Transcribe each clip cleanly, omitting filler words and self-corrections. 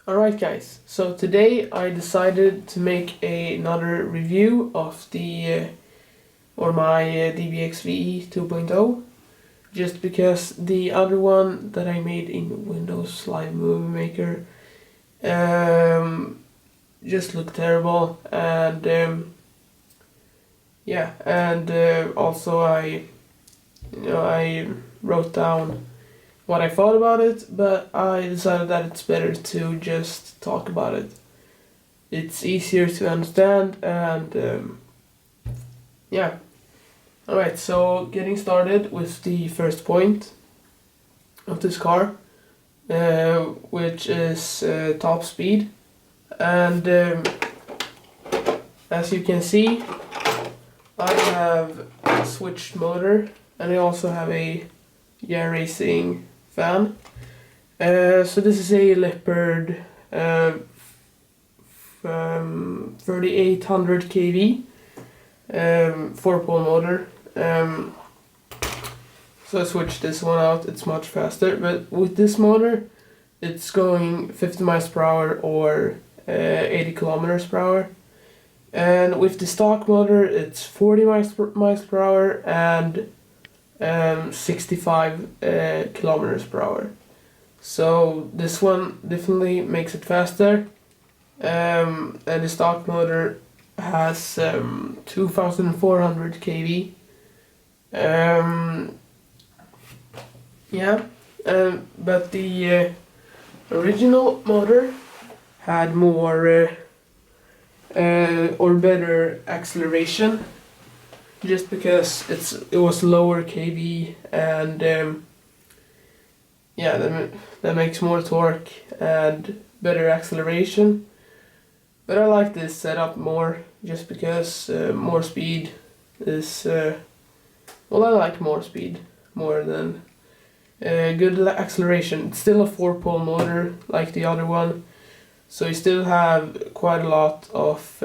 Alright guys, so today I decided to make another review of my DBX VE 2.0, just because the other one that I made in Windows Live Movie Maker just looked terrible, and also I wrote down what I thought about it, but I decided that it's better to just talk about it. It's easier to understand, and yeah. Alright, so getting started with the first point of this car, which is top speed. And as you can see, I have a switched motor, and I also have a racing fan. So this is a Leopard 3800 kV 4-pole motor. So I switched this one out, it's much faster, but with this motor it's going 50 miles per hour or 80 kilometers per hour. And with the stock motor it's 40 miles per hour and 65 kilometers per hour. So this one definitely makes it faster, and the stock motor has 2400 kV. But the original motor had more or better acceleration, just because it was lower kV, and that makes more torque and better acceleration. But I like this setup more, just because more speed is I like more speed more than good acceleration. It's still a 4-pole motor like the other one, so you still have quite a lot of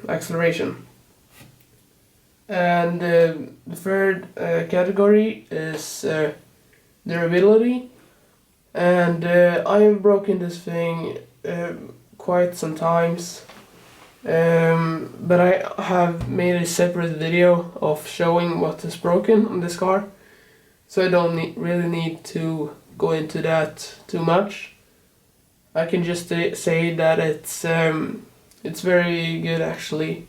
acceleration. And the third category is durability, and I have broken this thing quite some times, but I have made a separate video of showing what is broken on this car, so I don't really need to go into that too much. I can just say that it's very good actually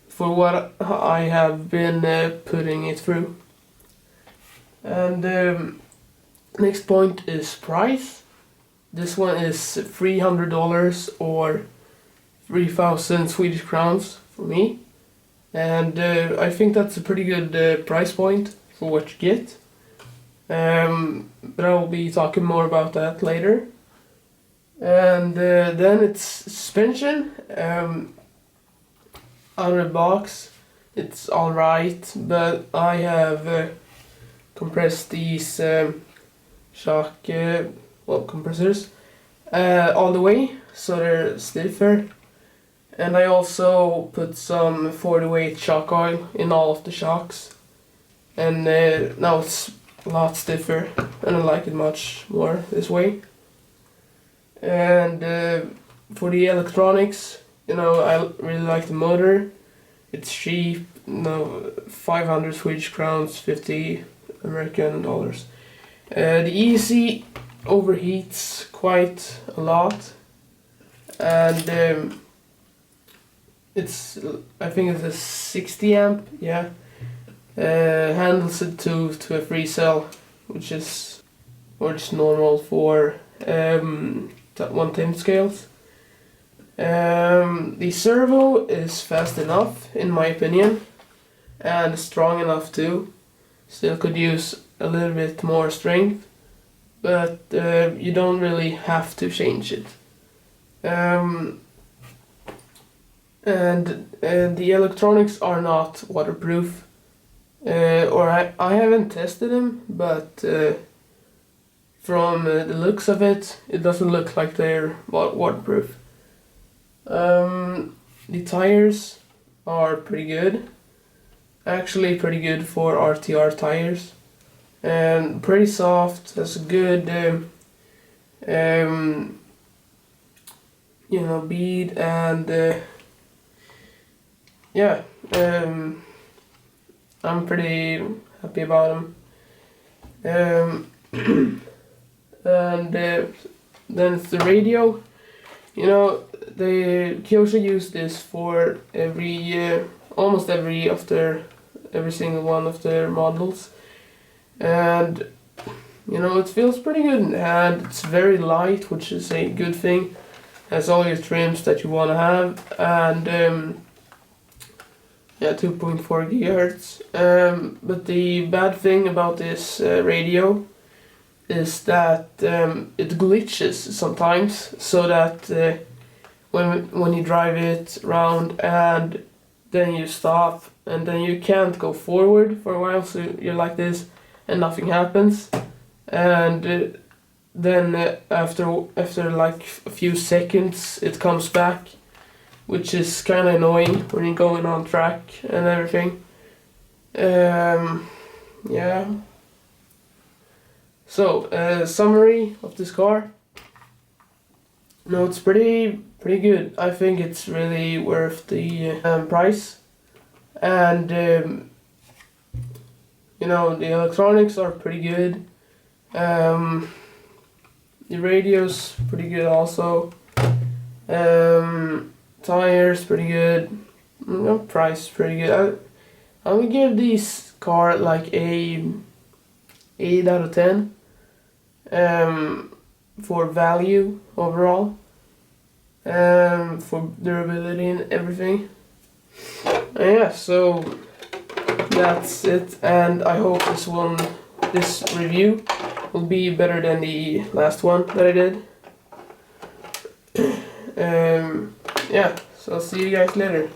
for what I have been putting it through. And next point is price. This one is $300 or 3,000 Swedish crowns for me, and I think that's a pretty good price point for what you get. But I will be talking more about that later. And then it's suspension. Out of the box, it's alright, but I have compressed these shock compressors all the way, so they're stiffer. And I also put some 40-weight shock oil in all of the shocks, and now it's a lot stiffer, and I like it much more this way. And for the electronics, I really like the motor. It's cheap, 500 Swedish crowns, 50 American dollars. The EC overheats quite a lot, and I think it's a 60 amp, handles it to a free cell, which is normal for 1/10 scales. The servo is fast enough in my opinion, and strong enough too. Still could use a little bit more strength, but you don't really have to change it. And the electronics are not waterproof, or I haven't tested them, but from the looks of it, it doesn't look like they're waterproof. The tires are pretty good, actually pretty good for RTR tires, and pretty soft, has a good you know, bead, and yeah, I'm pretty happy about them. And then it's the radio. You know, the Kyosho use this for almost every single one of their models, and you know, it feels pretty good in the hand. It's very light, which is a good thing. Has all your trims that you want to have, and yeah, 2.4 gigahertz. But the bad thing about this radio is that it glitches sometimes, so that when you drive it around and then you stop and then you can't go forward for a while, so you're like this and nothing happens, and then after like a few seconds it comes back, which is kind of annoying when you're going on track and everything. Yeah. So, summary of this car. No, it's pretty good. I think it's really worth the price, and you know, the electronics are pretty good. The radio's pretty good also. Tires pretty good. Price pretty good. I would give this car like a 8 out of 10 for value overall, for durability and everything. Yeah, so that's it, and I hope this review will be better than the last one that I did. Yeah, so I'll see you guys later.